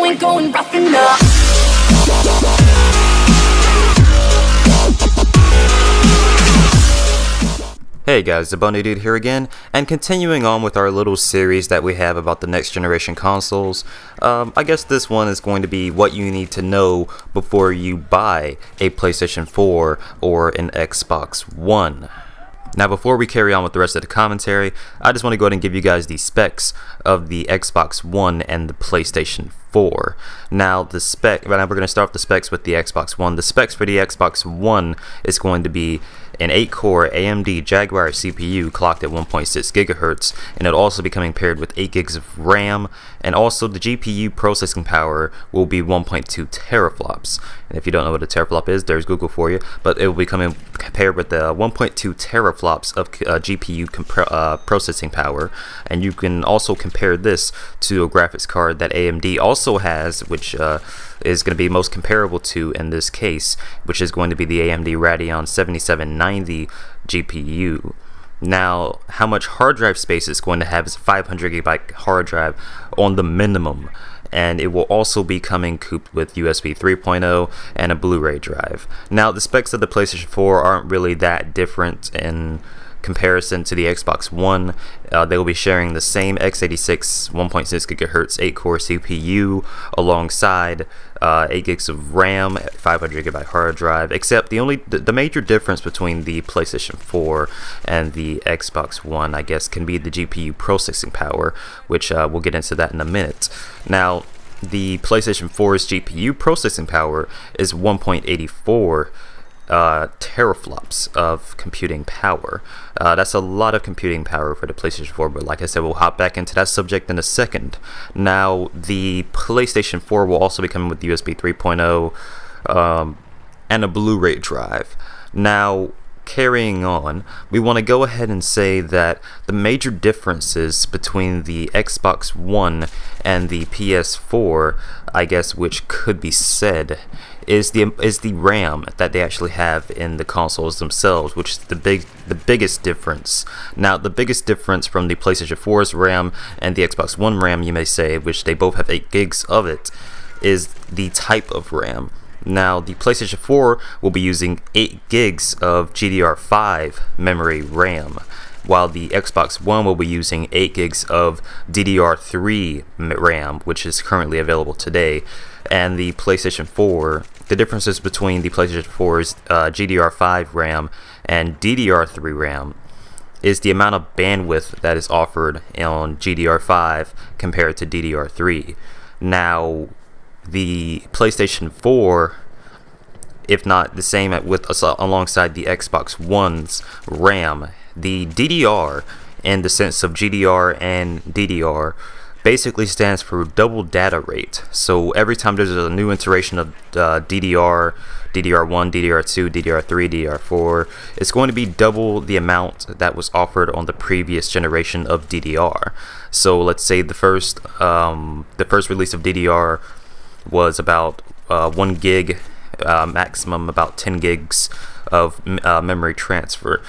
ain't going rough enough. Hey guys, the Bunny Dude here again, and continuing on with our little series that we have about the next generation consoles. I guess this one is going to be what you need to know before you buy a PlayStation 4 or an Xbox One. Now before we carry on with the rest of the commentary, I just want to go ahead and give you guys the specs of the Xbox One and the PlayStation 4. Now we're going to start off the specs with the Xbox One. The specs for the Xbox One is going to be an 8-core AMD Jaguar CPU clocked at 1.6 GHz, and it'll also be coming paired with 8 gigs of RAM, and also the GPU processing power will be 1.2 teraflops. And if you don't know what a teraflop is, there's Google for you, but it will be coming paired with the 1.2 teraflops of GPU processing power, and you can also compare this to a graphics card that AMD also has, which is going to be most comparable to in this case, which is going to be the AMD Radeon 7790 GPU. Now, how much hard drive space it's going to have is a 500 GB hard drive on the minimum, and it will also be coming cooped with USB 3.0 and a Blu-ray drive. Now, the specs of the PlayStation 4 aren't really that different in comparison to the Xbox One. They will be sharing the same x86 1.6 GHz 8-core CPU alongside 8 gigs of RAM, 500 GB hard drive, except the major difference between the PlayStation 4 and the Xbox One, I guess, can be the GPU processing power, which we'll get into that in a minute. Now, the PlayStation 4's GPU processing power is 1.84 teraflops of computing power. That's a lot of computing power for the PlayStation 4, but like I said, we'll hop back into that subject in a second. Now, the PlayStation 4 will also be coming with USB 3.0 and a Blu-ray drive. Now, carrying on, we want to go ahead and say that the major differences between the Xbox One and the PS4, I guess, which could be said, is the RAM that they actually have in the consoles themselves, which is the biggest difference. Now, the biggest difference from the PlayStation 4's RAM and the Xbox One RAM, you may say, which they both have 8 gigs of it, is the type of RAM. Now, the PlayStation 4 will be using 8 gigs of GDR5 memory RAM, while the Xbox One will be using 8 gigs of DDR3 RAM, which is currently available today. And the PlayStation 4, the differences between the PlayStation 4's GDR5 RAM and DDR3 RAM is the amount of bandwidth that is offered on GDR5 compared to DDR3. Now, the PlayStation 4, if not the same alongside the Xbox One's RAM, the DDR, in the sense of GDR and DDR, basically stands for double data rate. So every time there's a new iteration of DDR, DDR1, DDR2, DDR3, DDR4, it's going to be double the amount that was offered on the previous generation of DDR. So let's say the first release of DDR was about 1 gig, maximum about 10 gigs of memory transfer.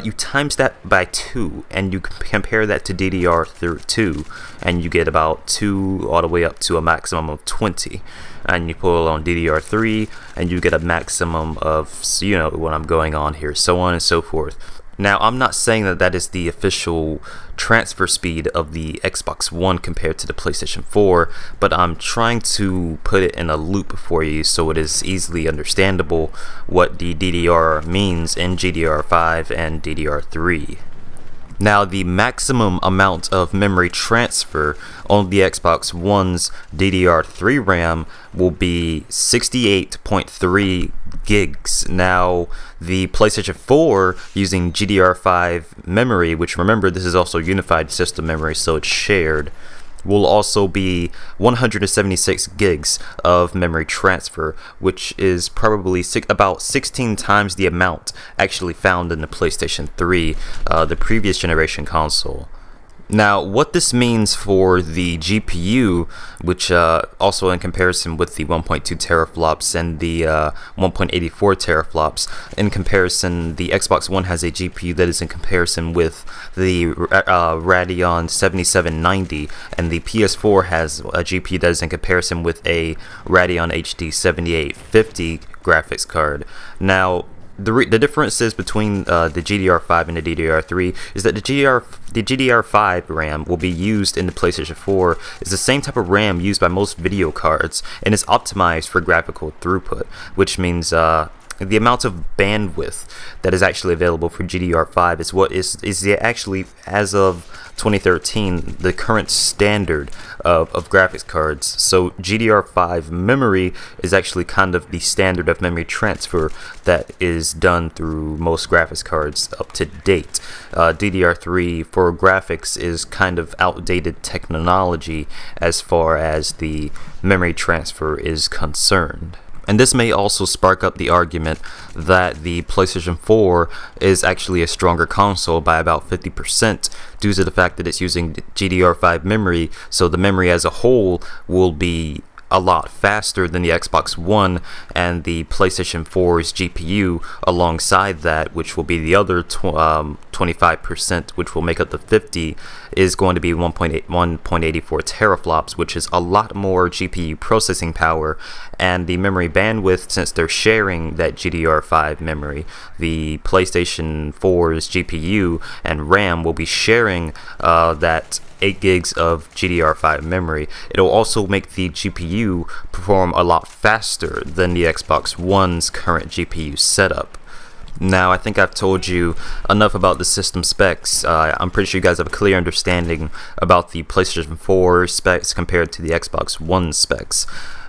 You times that by 2, and you compare that to DDR2, and you get about 2 all the way up to a maximum of 20. And you pull on DDR3, and you get a maximum of, you know what I'm going on here, so on and so forth. Now, I'm not saying that that is the official transfer speed of the Xbox One compared to the PlayStation 4, but I'm trying to put it in a loop for you so it is easily understandable what the DDR means in GDR5 and DDR3. Now, the maximum amount of memory transfer on the Xbox One's DDR3 RAM will be 68.3 gigs. Now, the PlayStation 4 using GDR5 memory, which remember this is also unified system memory, so it's shared, will also be 176 gigs of memory transfer, which is probably about 16 times the amount actually found in the PlayStation 3, the previous generation console. Now, what this means for the GPU, which also in comparison with the 1.2 teraflops and the 1.84 teraflops, in comparison, the Xbox One has a GPU that is in comparison with the Radeon 7790, and the PS4 has a GPU that is in comparison with a Radeon HD 7850 graphics card. Now, the differences between the GDR5 and the DDR3 is that the GDR5 RAM will be used in the PlayStation 4 is the same type of RAM used by most video cards and is optimized for graphical throughput, which means the amount of bandwidth that is actually available for GDR5 is what is actually, as of 2013, the current standard of graphics cards. So GDR5 memory is actually kind of the standard of memory transfer that is done through most graphics cards up to date. DDR3 for graphics is kind of outdated technology as far as the memory transfer is concerned. And this may also spark up the argument that the PlayStation 4 is actually a stronger console by about 50% due to the fact that it's using GDR5 memory, so the memory as a whole will be a lot faster than the Xbox One, and the PlayStation 4's GPU alongside that, which will be the other 25%, which will make up the 50, is going to be 1.84 teraflops, which is a lot more GPU processing power, and the memory bandwidth, since they're sharing that GDR5 memory, the PlayStation 4's GPU and RAM will be sharing that 8 gigs of GDR5 memory. It'll also make the GPU perform a lot faster than the Xbox One's current GPU setup. Now, I think I've told you enough about the system specs. I'm pretty sure you guys have a clear understanding about the PlayStation 4 specs compared to the Xbox One specs.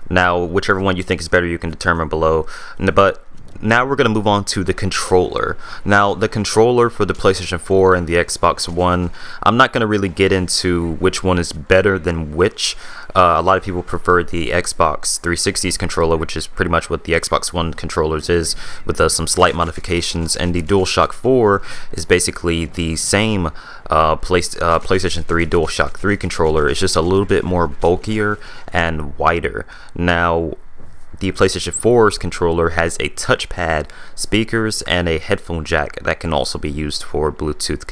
Now, whichever one you think is better, you can determine below. But now we're going to move on to the controller. Now, the controller for the PlayStation 4 and the Xbox One, I'm not going to really get into which one is better than which. A lot of people prefer the Xbox 360's controller, which is pretty much what the Xbox One controllers is, with some slight modifications, and the DualShock 4 is basically the same PlayStation 3 DualShock 3 controller. It's just a little bit more bulkier and wider. Now, the PlayStation 4's controller has a touchpad, speakers, and a headphone jack that can also be used for Bluetooth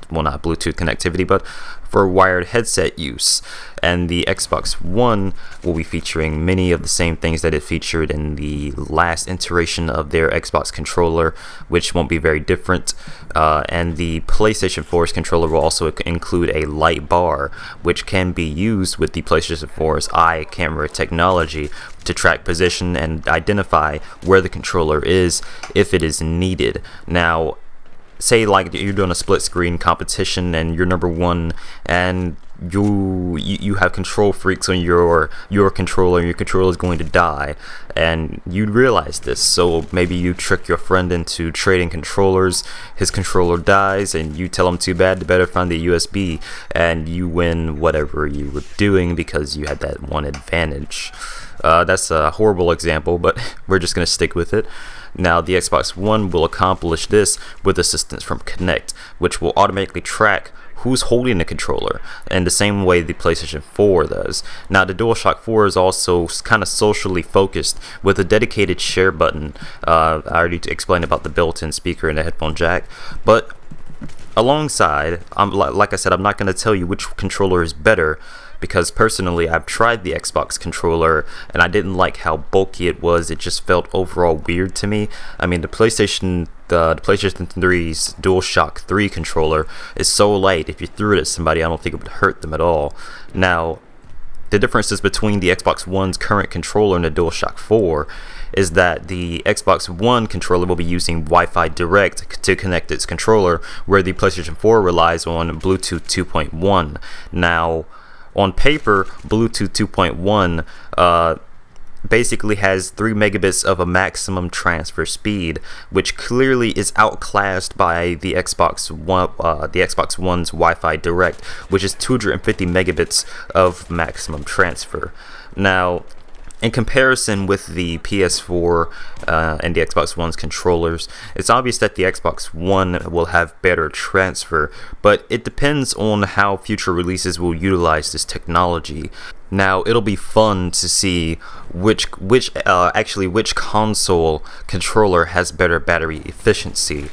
not Bluetooth connectivity, but for wired headset use. And the Xbox One will be featuring many of the same things that it featured in the last iteration of their Xbox controller, which won't be very different. And the PlayStation 4's controller will also include a light bar, which can be used with the PlayStation 4's eye camera technology to track position and identify where the controller is if it is needed. Now, say like you're doing a split screen competition and you're number one, and you have control freaks on your controller, and your controller is going to die, and you realize this, so maybe you trick your friend into trading controllers. His controller dies and you tell him too bad, to better find the USB, and you win whatever you were doing because you had that one advantage. That's a horrible example, but we're just going to stick with it. Now, the Xbox One will accomplish this with assistance from Kinect, which will automatically track who's holding the controller in the same way the PlayStation 4 does. Now, the DualShock 4 is also kind of socially focused with a dedicated share button. I already explained about the built-in speaker and the headphone jack, but alongside, like I said, I'm not going to tell you which controller is better, because personally I've tried the Xbox controller and I didn't like how bulky it was. It just felt overall weird to me. I mean, the PlayStation 3's DualShock 3 controller is so light, if you threw it at somebody, I don't think it would hurt them at all. Now, the differences between the Xbox One's current controller and the DualShock 4 is that the Xbox One controller will be using Wi-Fi Direct to connect its controller, where the PlayStation 4 relies on Bluetooth 2.1. Now, on paper, Bluetooth 2.1 basically has 3 megabits of a maximum transfer speed, which clearly is outclassed by the Xbox One's Wi-Fi Direct, which is 250 megabits of maximum transfer. Now, in comparison with the PS4 and the Xbox One's controllers, it's obvious that the Xbox One will have better transfer, but it depends on how future releases will utilize this technology. Now, it'll be fun to see which console controller has better battery efficiency.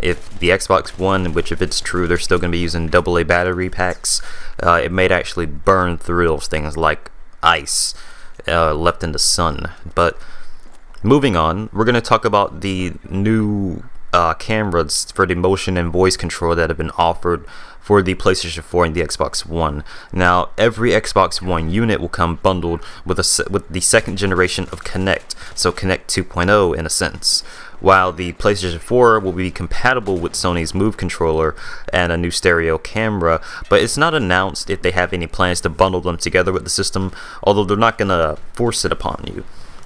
If the Xbox One, which if it's true they're still going to be using AA battery packs, it may actually burn through those things like ice left in the sun. But moving on, we're going to talk about the new cameras for the motion and voice control that have been offered for the PlayStation 4 and the Xbox One. Now, every Xbox One unit will come bundled with the second generation of Kinect, so Kinect 2.0 in a sense, while the PlayStation 4 will be compatible with Sony's Move controller and a new stereo camera, but it's not announced if they have any plans to bundle them together with the system, although they're not going to force it upon you.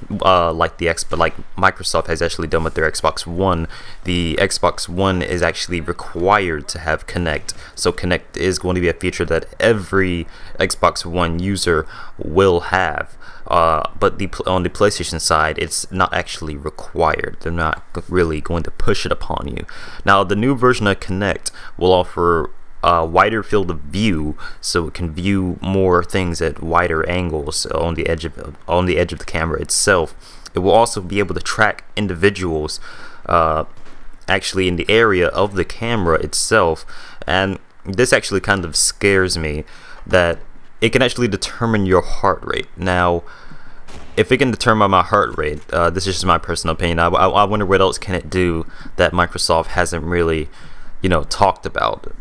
Like Microsoft has actually done with their Xbox One. The Xbox One is actually required to have Kinect, so Kinect is going to be a feature that every Xbox One user will have. But on the PlayStation side, it's not actually required. They're not really going to push it upon you. Now, the new version of Kinect will offer a wider field of view, so it can view more things at wider angles on the edge of the camera itself. It will also be able to track individuals actually in the area of the camera itself, and this actually kind of scares me, that it can actually determine your heart rate. Now, if it can determine my heart rate, this is just my personal opinion, I wonder what else can it do that Microsoft hasn't really, talked about.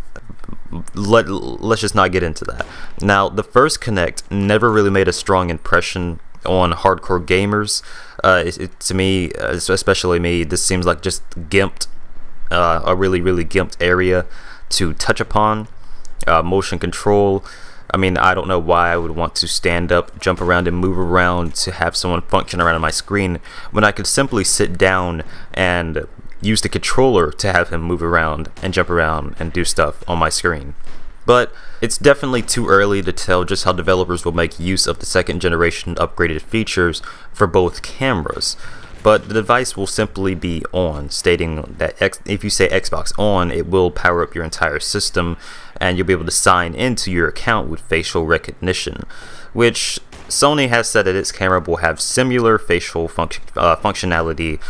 Let's just not get into that. Now, the first Kinect never really made a strong impression on hardcore gamers. To me, especially me, this seems like just gimped, a really gimped area to touch upon. Motion control, I mean, I don't know why I would want to stand up, jump around, and move around to have someone function around on my screen when I could simply sit down and use the controller to have him move around and jump around and do stuff on my screen. But it's definitely too early to tell just how developers will make use of the second generation upgraded features for both cameras. But the device will simply be on, stating that if you say Xbox on, it will power up your entire system, and you'll be able to sign into your account with facial recognition, which Sony has said that its camera will have similar facial functionality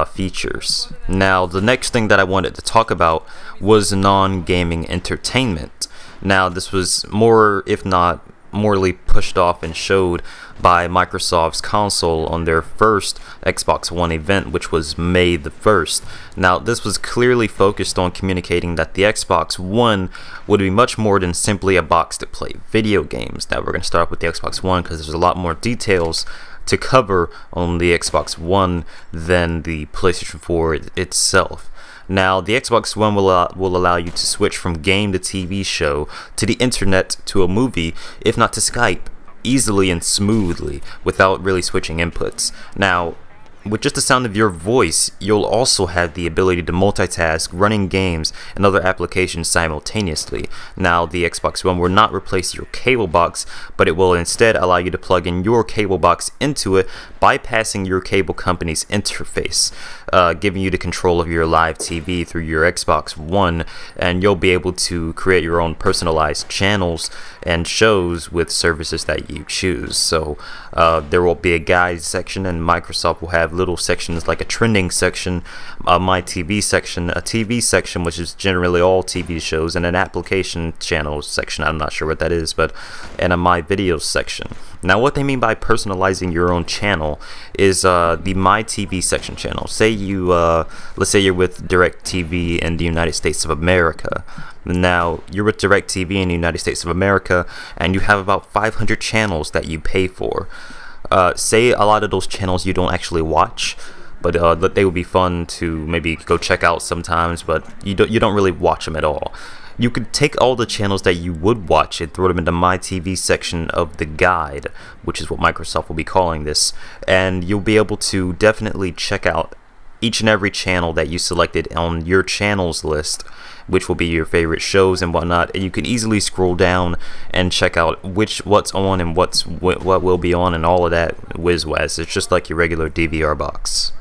features. Now, the next thing that I wanted to talk about was non-gaming entertainment. Now, this was more, if not morely pushed off and showed by Microsoft's console on their first Xbox One event, which was May the 1st. Now, this was clearly focused on communicating that the Xbox One would be much more than simply a box to play video games. Now, we're going to start with the Xbox One because there's a lot more details to cover on the Xbox One than the PlayStation 4 itself. Now, the Xbox One will allow you to switch from game to TV show, to the internet, to a movie, if not to Skype, easily and smoothly, without really switching inputs. Now, with just the sound of your voice, you'll also have the ability to multitask running games and other applications simultaneously. Now, the Xbox One will not replace your cable box, but it will instead allow you to plug in your cable box into it, bypassing your cable company's interface, giving you the control of your live TV through your Xbox One, and you'll be able to create your own personalized channels and shows with services that you choose. So there will be a guide section, and Microsoft will have little sections like a trending section, my TV section, a TV section which is generally all TV shows, and an application channels section, I'm not sure what that is, but and a my videos section. Now, what they mean by personalizing your own channel is the My TV section channel. Say you, let's say you're with DirecTV in the United States of America. Now, you're with DirecTV in the United States of America, and you have about 500 channels that you pay for. Say a lot of those channels you don't actually watch, but they would be fun to maybe go check out sometimes, but you don't really watch them at all. You could take all the channels that you would watch and throw them into My TV section of the guide, which is what Microsoft will be calling this, and you'll be able to definitely check out each and every channel that you selected on your channels list, which will be your favorite shows and whatnot, and you can easily scroll down and check out what's on and what will be on and all of that whiz-waz. It's just like your regular DVR box.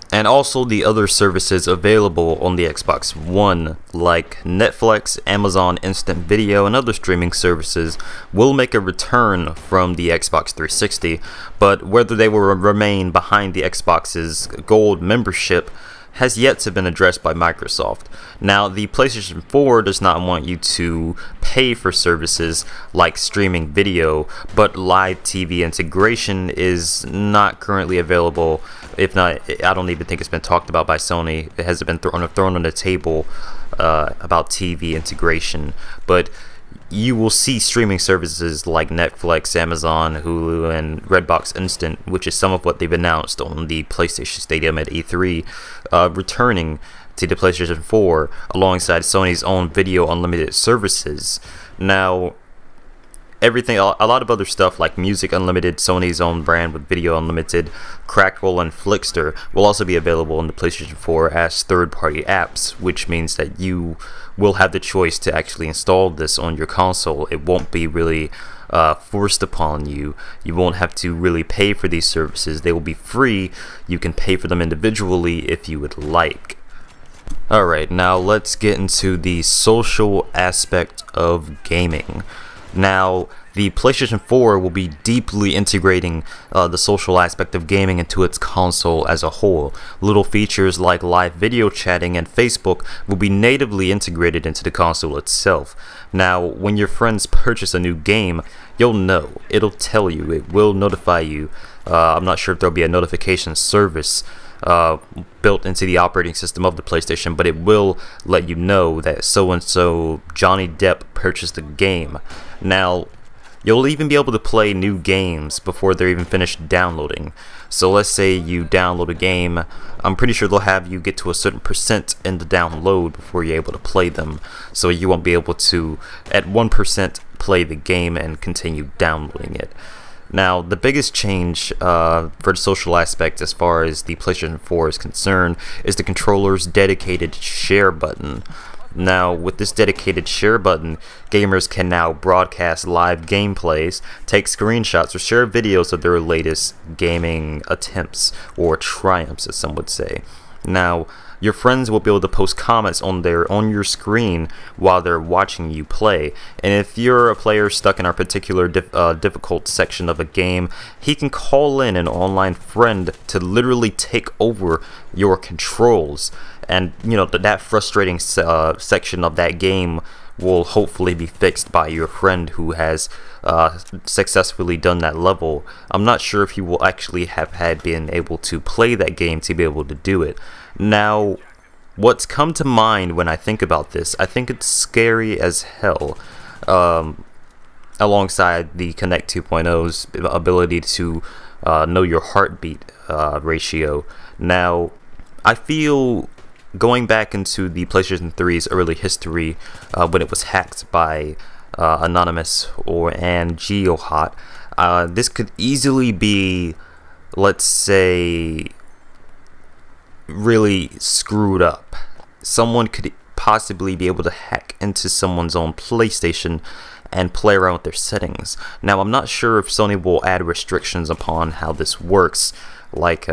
And also the other services available on the Xbox One, like Netflix, Amazon Instant Video, and other streaming services, will make a return from the Xbox 360, but whether they will remain behind the Xbox's Gold membership has yet to been addressed by Microsoft. Now, the PlayStation 4 does not want you to pay for services like streaming video, but live TV integration is not currently available. If not, I don't even think it's been talked about by Sony. It hasn't been thrown on the table about TV integration, but you will see streaming services like Netflix, Amazon, Hulu, and Redbox Instant, which is some of what they've announced on the PlayStation Stadium at E3, returning to the PlayStation 4 alongside Sony's own Video Unlimited services. Now, a lot of other stuff like Music Unlimited, Sony's own brand with Video Unlimited, Crackle, and Flickster will also be available on the PlayStation 4 as third-party apps, which means that you will have the choice to actually install this on your console. It won't be really forced upon you. You won't have to really pay for these services. They will be free. You can pay for them individually if you would like. Alright, now let's get into the social aspect of gaming. Now, the PlayStation 4 will be deeply integrating the social aspect of gaming into its console as a whole. Little features like live video chatting and Facebook will be natively integrated into the console itself. Now, when your friends purchase a new game, you'll know. It'll tell you. It will notify you. I'm not sure if there'll be a notification service built into the operating system of the PlayStation, but it will let you know that so-and-so Johnny Depp purchased a game. Now, you'll even be able to play new games before they're even finished downloading. So let's say you download a game, I'm pretty sure they'll have you get to a certain percent in the download before you're able to play them. So you won't be able to, at 1%, play the game and continue downloading it. Now, the biggest change for the social aspect as far as the PlayStation 4 is concerned is the controller's dedicated share button. Now, with this dedicated share button, gamers can now broadcast live gameplays, take screenshots, or share videos of their latest gaming attempts, or triumphs as some would say. Now, your friends will be able to post comments on your screen while they're watching you play, and if you're a player stuck in a particular difficult section of a game, he can call in an online friend to literally take over your controls, and you know that frustrating section of that game will hopefully be fixed by your friend who has successfully done that level. I'm not sure if he will actually have been able to play that game to be able to do it. Now, what's come to mind when I think about this, I think it's scary as hell, alongside the Kinect 2.0's ability to know your heartbeat ratio. Now, I feel going back into the PlayStation 3's early history when it was hacked by Anonymous and GeoHot, this could easily be, let's say, really screwed up. Someone could possibly be able to hack into someone's own PlayStation and play around with their settings. Now, I'm not sure if Sony will add restrictions upon how this works, like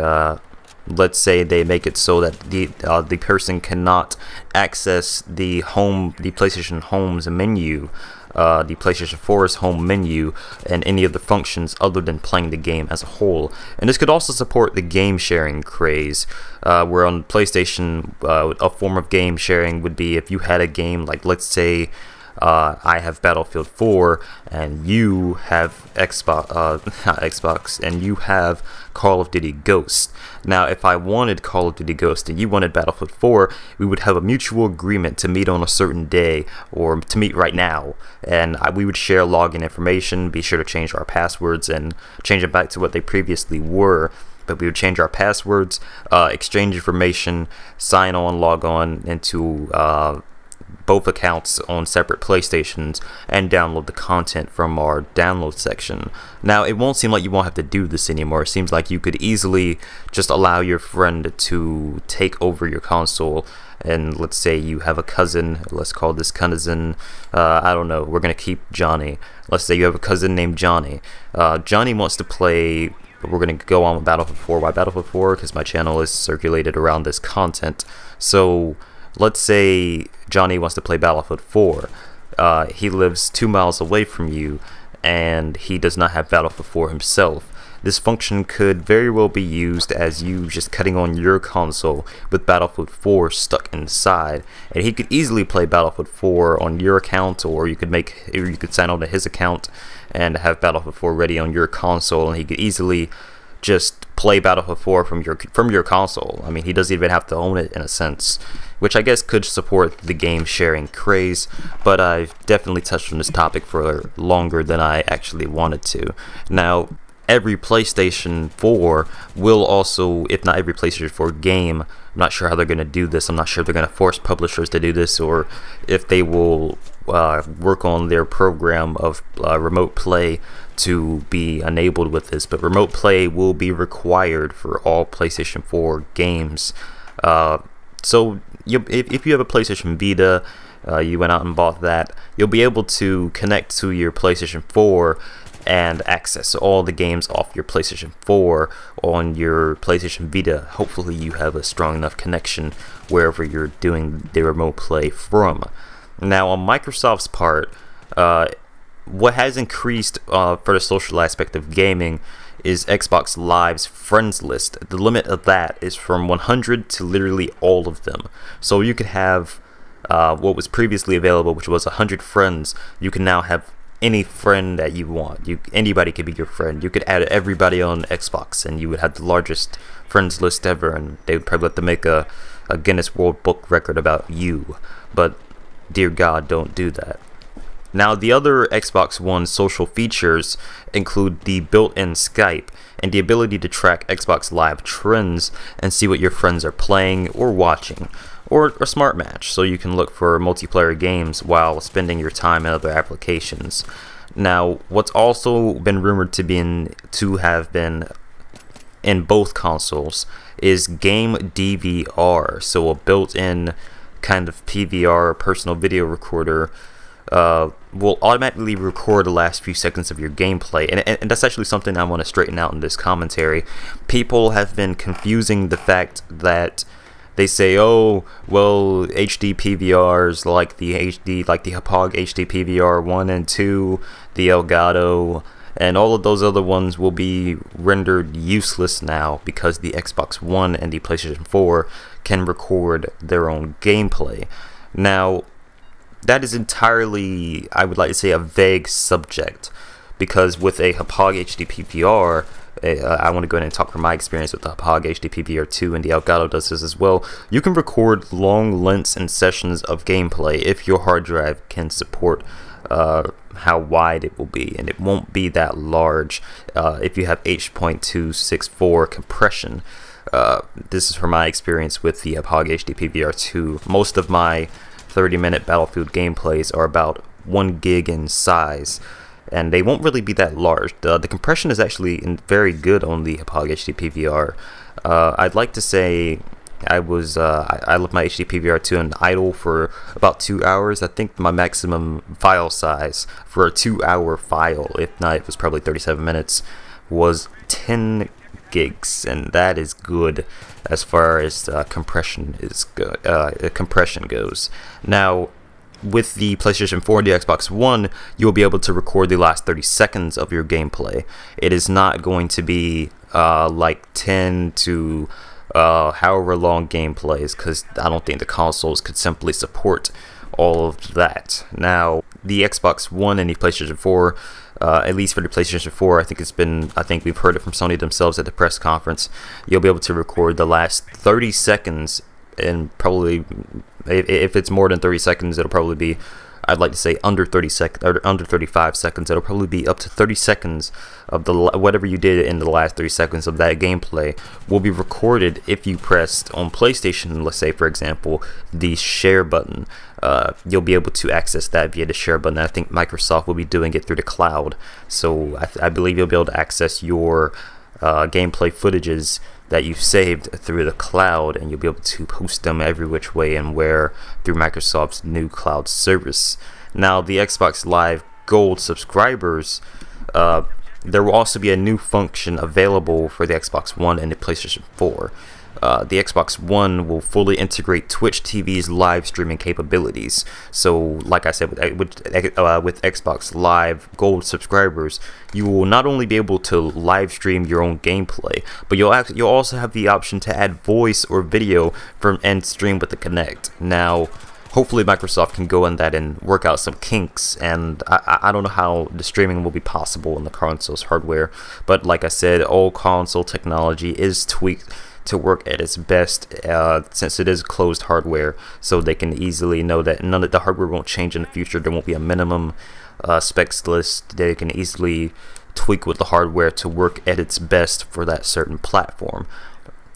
let's say they make it so that the person cannot access the PlayStation Home's menu, the PlayStation 4's home menu, and any of the functions other than playing the game as a whole. And this could also support the game sharing craze, where on PlayStation, a form of game sharing would be if you had a game like, let's say, I have Battlefield 4 and you have Xbox and you have Call of Duty Ghost. Now, if I wanted Call of Duty Ghost and you wanted Battlefield 4, we would have a mutual agreement to meet on a certain day, or to meet right now, and we would share login information, be sure to change our passwords and change it back to what they previously were. But we would change our passwords, exchange information, sign on, log on into both accounts on separate PlayStations and download the content from our download section. Now, it won't seem like you won't have to do this anymore. It seems like you could easily just allow your friend to take over your console. And let's say you have a cousin, let's call this cousin, I don't know, we're going to keep Johnny. Let's say you have a cousin named Johnny. Johnny wants to play, we're going to go on with Battlefield 4. Why Battlefield 4? Because my channel is circulated around this content. So let's say Johnny wants to play Battlefield 4. He lives 2 miles away from you, and he does not have Battlefield 4 himself. This function could very well be used as you just cutting on your console with Battlefield 4 stuck inside, and he could easily play Battlefield 4 on your account, or you could sign on to his account and have Battlefield 4 ready on your console, and he could easily just play Battlefield 4 from your console. I mean, he doesn't even have to own it in a sense, which I guess could support the game sharing craze, but I've definitely touched on this topic for longer than I actually wanted to. Now, every PlayStation 4 will also, if not every PlayStation 4 game, I'm not sure how they're going to do this. I'm not sure if they're going to force publishers to do this, or if they will work on their program of remote play to be enabled with this. But remote play will be required for all PlayStation 4 games. So if you have a PlayStation Vita, you went out and bought that, you'll be able to connect to your PlayStation 4 and access all the games off your PlayStation 4 on your PlayStation Vita. Hopefully you have a strong enough connection wherever you're doing the remote play from. Now, on Microsoft's part, what has increased for the social aspect of gaming is Xbox Live's friends list. The limit of that is from 100 to literally all of them. So you could have what was previously available, which was 100 friends. You can now have any friend that you want. Anybody could be your friend. You could add everybody on Xbox, and you would have the largest friends list ever, and they would probably have to make a Guinness World Book record about you. But dear God, don't do that. Now, the other Xbox One social features include the built-in Skype and the ability to track Xbox Live trends and see what your friends are playing or watching, or a smart match, so you can look for multiplayer games while spending your time in other applications. Now, what's also been rumored to have been in both consoles is Game DVR, so a built-in kind of PVR, personal video recorder, will automatically record the last few seconds of your gameplay, and that's actually something I want to straighten out in this commentary. People have been confusing the fact that they say, oh, well, HD PVRs like the Hauppauge HD PVR 1 and 2, the Elgato, and all of those other ones will be rendered useless now because the Xbox One and the PlayStation 4 can record their own gameplay. Now, that is entirely, I would like to say, a vague subject, because with a Hauppauge HD PVR, I want to go ahead and talk from my experience with the Hauppauge HD PVR 2, and the Elgato does this as well. You can record long lengths and sessions of gameplay if your hard drive can support how wide it will be, and it won't be that large if you have H.264 compression. This is from my experience with the Hauppauge HD PVR 2. Most of my 30-minute Battlefield gameplays are about 1 gig in size, and they won't really be that large. The compression is actually very good on the Hauppauge HD PVR. I'd like to say I left my HD PVR 2 on idle for about 2 hours. I think my maximum file size for a 2-hour file, if not, it was probably 37 minutes, was 10 gigs, and that is good as far as compression goes. Now, with the PlayStation 4 and the Xbox One, you'll be able to record the last 30 seconds of your gameplay. It is not going to be like 10 to however long gameplays, because I don't think the consoles could simply support all of that. Now, the Xbox One and the PlayStation 4, at least for the PlayStation 4, I think we've heard it from Sony themselves at the press conference, you'll be able to record the last 30 seconds, and probably, if it's more than 30 seconds, it'll probably be I'd like to say under 30 seconds or under 35 seconds. It'll probably be up to 30 seconds of the whatever you did in the last 30 seconds of that gameplay will be recorded if you pressed on PlayStation, let's say for example, the share button. You'll be able to access that via the share button. I think Microsoft will be doing it through the cloud, so I believe you'll be able to access your gameplay footages that you've saved through the cloud, and you'll be able to post them every which way and where through Microsoft's new cloud service. Now, the Xbox Live Gold subscribers, there will also be a new function available for the Xbox One and the PlayStation 4. The Xbox One will fully integrate Twitch TV's live streaming capabilities. So, like I said, with Xbox Live Gold subscribers, you will not only be able to live stream your own gameplay, but you'll also have the option to add voice or video from and stream with the Kinect. Now, hopefully Microsoft can go in that and work out some kinks, and I don't know how the streaming will be possible in the console's hardware, but like I said, all console technology is tweaked to work at its best, since it is closed hardware, so they can easily know that none of the hardware won't change in the future. There won't be a minimum specs list. They can easily tweak with the hardware to work at its best for that certain platform.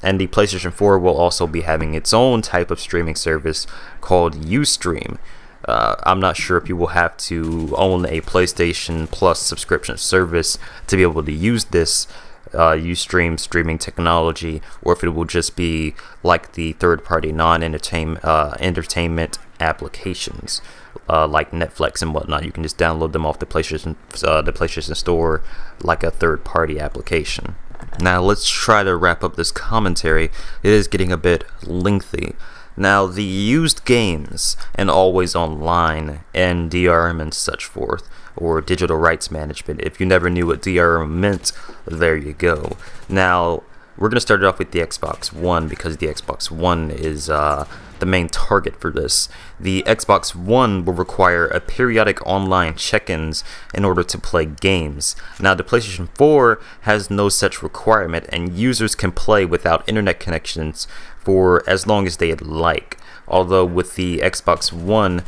And the PlayStation 4 will also be having its own type of streaming service called Ustream. I'm not sure if you will have to own a PlayStation Plus subscription service to be able to use this Ustream streaming technology, or if it will just be like the third-party entertainment applications like Netflix and whatnot. You can just download them off the PlayStation Store like a third-party application. Now let's try to wrap up this commentary. It is getting a bit lengthy. Now, the used games and always online and DRM and such forth, or digital rights management. If you never knew what DRM meant, there you go. Now, we're going to start it off with the Xbox One, because the Xbox One is the main target for this. The Xbox One will require a periodic online check-ins in order to play games. Now, the PlayStation 4 has no such requirement, and users can play without internet connections for as long as they'd like. Although with the Xbox One,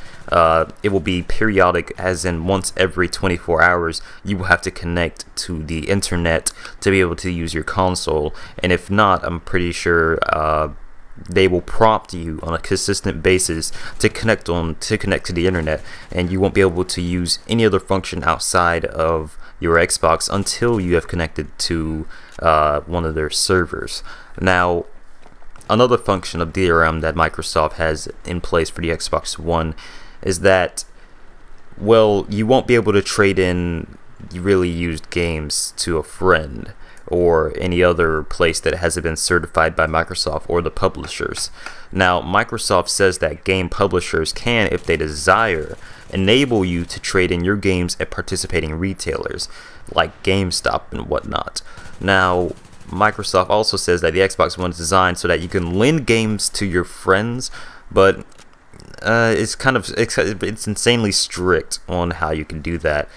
it will be periodic, as in once every 24 hours you will have to connect to the internet to be able to use your console, and if not, I'm pretty sure they will prompt you on a consistent basis to connect to the internet, and you won't be able to use any other function outside of your Xbox until you have connected to one of their servers. Now, another function of DRM that Microsoft has in place for the Xbox One is that, well, you won't be able to trade in really used games to a friend or any other place that hasn't been certified by Microsoft or the publishers. Now, Microsoft says that game publishers can, if they desire, enable you to trade in your games at participating retailers like GameStop and whatnot. Now, Microsoft also says that the Xbox One is designed so that you can lend games to your friends, but it's insanely strict on how you can do that.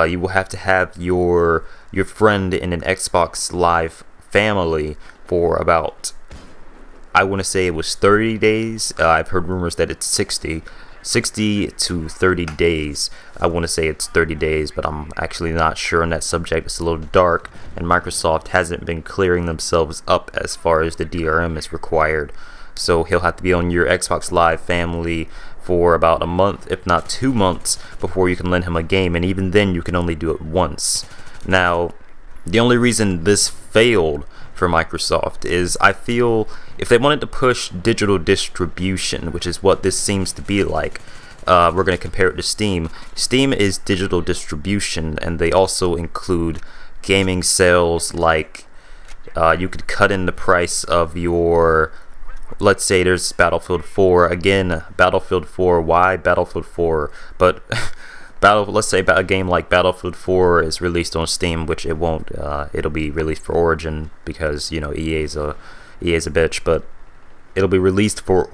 You will have to have your friend in an Xbox Live family for about, I want to say it was 30 days. I've heard rumors that it's 60 to 30 days. I want to say it's 30 days, but I'm actually not sure on that subject. It's a little dark, and Microsoft hasn't been clearing themselves up as far as the DRM is required. So he'll have to be on your Xbox Live family for about a month, if not 2 months, before you can lend him a game, and even then you can only do it once. Now, the only reason this failed for Microsoft is, I feel, if they wanted to push digital distribution, which is what this seems to be like, we're going to compare it to Steam. Steam is digital distribution, and they also include gaming sales, like you could cut in the price of your, let's say there's Battlefield 4, again, Battlefield 4, why Battlefield 4, but let's say a game like Battlefield 4 is released on Steam, which it won't. It'll be released for Origin because, you know, EA's a bitch, but it'll be released for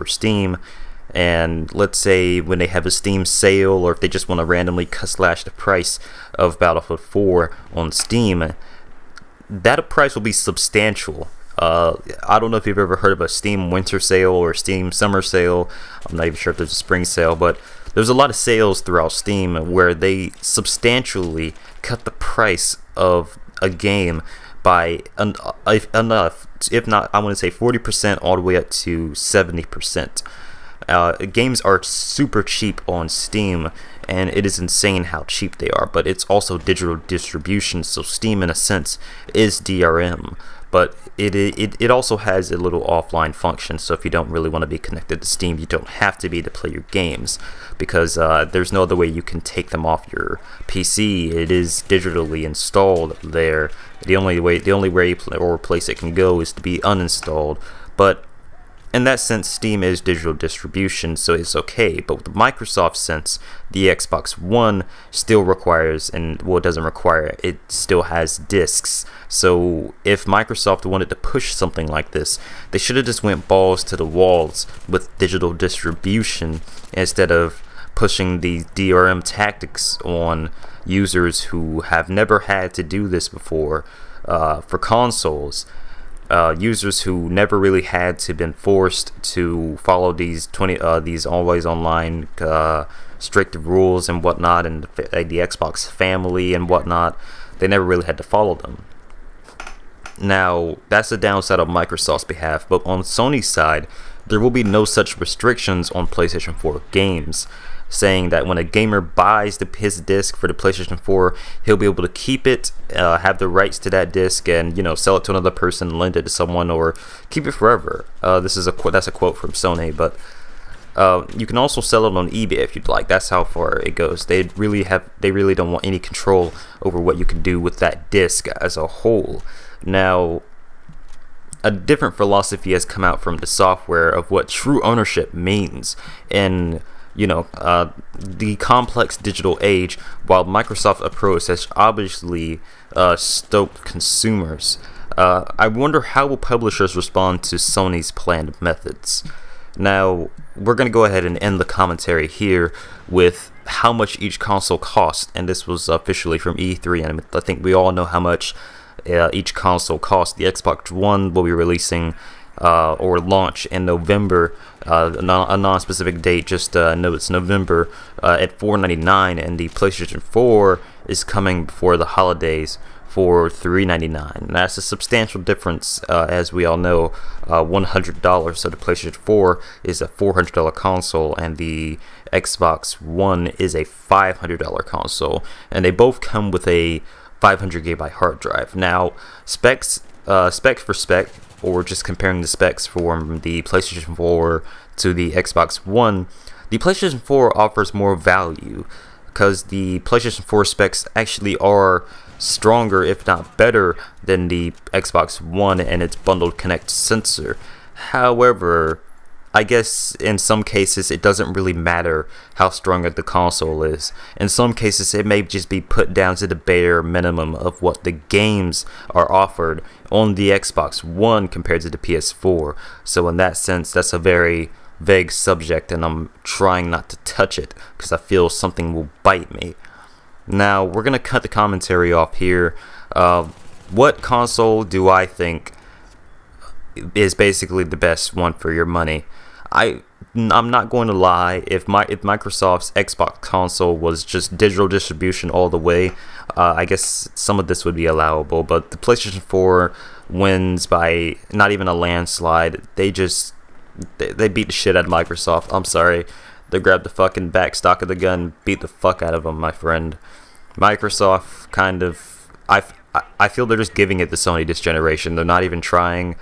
Steam. And let's say when they have a Steam sale, or if they just want to randomly slash the price of Battlefield 4 on Steam, that price will be substantial. I don't know if you've ever heard of a Steam winter sale or Steam summer sale. I'm not even sure if there's a spring sale, but there's a lot of sales throughout Steam where they substantially cut the price of a game by enough, if not, I want to say 40% all the way up to 70%. Games are super cheap on Steam, and it is insane how cheap they are, but it's also digital distribution, so Steam in a sense is DRM, but it also has a little offline function, so if you don't really want to be connected to Steam, you don't have to be to play your games, because there's no other way you can take them off your PC. It is digitally installed there. The only way or place it can go is to be uninstalled, but in that sense, Steam is digital distribution, so it's okay. But with the Microsoft sense, the Xbox One still requires, and well, it doesn't require, it still has discs. So if Microsoft wanted to push something like this, they should have just went balls to the walls with digital distribution instead of pushing the DRM tactics on users who have never had to do this before for consoles. Users who never really had to been forced to follow these always online strict rules and whatnot, and the Xbox family and whatnot, they never really had to follow them. Now that's the downside of Microsoft's behalf, but on Sony's side, there will be no such restrictions on PlayStation 4 games, saying that when a gamer buys his disc for the PlayStation 4, he'll be able to keep it, have the rights to that disc, and sell it to another person, lend it to someone, or keep it forever. That's a quote from Sony, but you can also sell it on eBay if you'd like. That's how far it goes. They really don't want any control over what you can do with that disc as a whole. Now, a different philosophy has come out from the software of what true ownership means in the complex digital age, while Microsoft's approach has obviously stoked consumers. I wonder how will publishers respond to Sony's planned methods. Now, we're going to go ahead and end the commentary here with how much each console cost, and this was officially from E3, and I think we all know how much each console costs. The Xbox One will be releasing or launch in November, a non-specific date, just know it's November, at $499, and the PlayStation 4 is coming before the holidays for $399. That's a substantial difference, as we all know, $100. So the PlayStation 4 is a $400 console, and the Xbox One is a $500 console, and they both come with a 500 GB hard drive. Now, specs for spec, or just comparing the specs from the PlayStation 4 to the Xbox One, the PlayStation 4 offers more value because the PlayStation 4 specs actually are stronger, if not better, than the Xbox One and its bundled Kinect sensor. However, I guess in some cases it doesn't really matter how strong the console is. In some cases it may just be put down to the bare minimum of what the games are offered on the Xbox One compared to the PS4. So in that sense, that's a very vague subject, and I'm trying not to touch it because I feel something will bite me. Now we're gonna cut the commentary off here. What console do I think is basically the best one for your money? I'm not going to lie, if Microsoft's Xbox console was just digital distribution all the way, I guess some of this would be allowable, but the PlayStation 4 wins by not even a landslide. They beat the shit out of Microsoft. I'm sorry. They grabbed the fucking back stock of the gun, beat the fuck out of them, my friend. Microsoft kind of, I feel they're just giving it to Sony this generation. They're not even trying.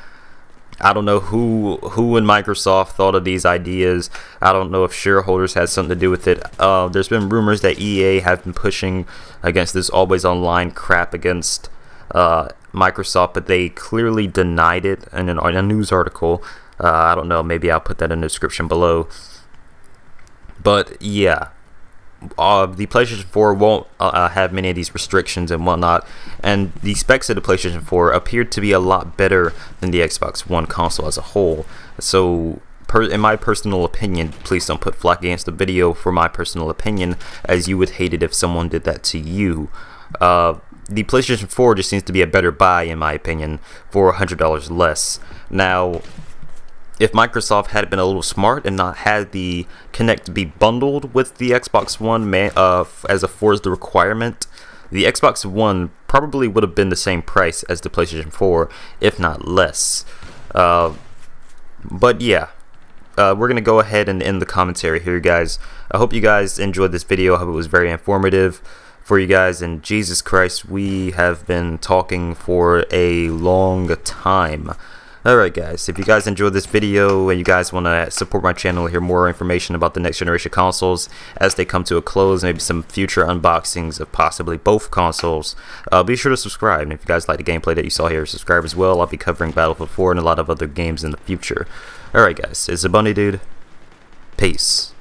I don't know who in Microsoft thought of these ideas. I don't know if shareholders had something to do with it. There's been rumors that EA have been pushing against this always online crap against Microsoft, but they clearly denied it in a news article. I don't know, maybe I'll put that in the description below. But yeah, the PlayStation 4 won't have many of these restrictions and whatnot, and the specs of the PlayStation 4 appear to be a lot better than the Xbox One console as a whole. So in my personal opinion, please don't put flack against the video for my personal opinion, as you would hate it if someone did that to you. The PlayStation 4 just seems to be a better buy in my opinion for $100 less. Now, if Microsoft had been a little smart and not had the Kinect be bundled with the Xbox One as a Forza requirement, the Xbox One probably would have been the same price as the PlayStation 4, if not less. But yeah, we're going to go ahead and end the commentary here, guys. I hope you guys enjoyed this video. I hope it was very informative for you guys. And Jesus Christ, we have been talking for a long time. Alright guys, if you guys enjoyed this video and you guys want to support my channel and hear more information about the next generation consoles as they come to a close, maybe some future unboxings of possibly both consoles, be sure to subscribe. And if you guys like the gameplay that you saw here, subscribe as well. I'll be covering Battlefield 4 and a lot of other games in the future. Alright guys, it's the Bunny Dude. Peace.